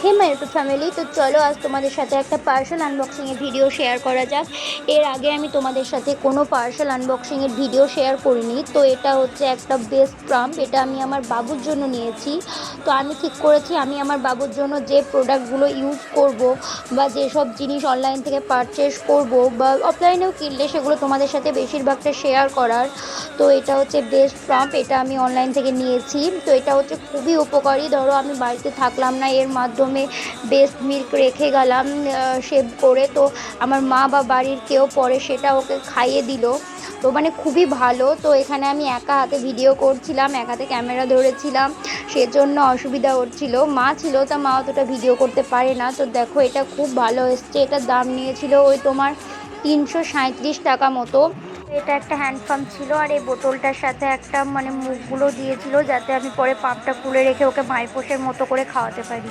Hey my YouTube family, তো চলো আজ তোমাদের সাথে একটা পার্সেল আনবক্সিংয়ের ভিডিও শেয়ার করা যাক। এর আগে আমি তোমাদের সাথে কোনো পার্সেল আনবক্সিংয়ের ভিডিও শেয়ার করিনি। তো এটা হচ্ছে একটা বেস্ট ট্রাম্প, এটা আমি আমার বাবুর জন্য নিয়েছি। তো আমি ঠিক করেছি আমি আমার বাবুর জন্য যে প্রোডাক্টগুলো ইউজ করব বা যেসব জিনিস অনলাইন থেকে পারচেস করব বা অফলাইনেও কিনলে সেগুলো তোমাদের সাথে বেশিরভাগটা শেয়ার করার। তো এটা হচ্ছে বেস্ট ট্রাম্প, এটা আমি অনলাইন থেকে নিয়েছি। তো এটা হচ্ছে খুবই উপকারী। ধরো আমি বাড়িতে থাকলাম না, এর মাধ্যমে বেস্ট মিল্ক রেখে গেলাম সেভ করে, তো আমার মা বা বাড়ির কেউ পরে সেটা ওকে খাইয়ে দিল। তো মানে খুবই ভালো। তো এখানে আমি একা হাতে ভিডিও করছিলাম, এক হাতে ক্যামেরা ধরেছিলাম, সেজন্য অসুবিধা হচ্ছিল। মা ছিল, তা মা অতটা ভিডিও করতে পারে না। তো দেখো এটা খুব ভালো এসছে। এটার দাম নিয়েছিল ওই তোমার 337 টাকা মতো। এটা একটা হ্যান্ড পাম্প ছিল, আর এই বোতলটার সাথে একটা মানে মুখগুলো দিয়েছিল যাতে আমি পরে পাম্পটা খুলে রেখে ওকে মাইপোষের মতো করে খাওয়াতে পারি।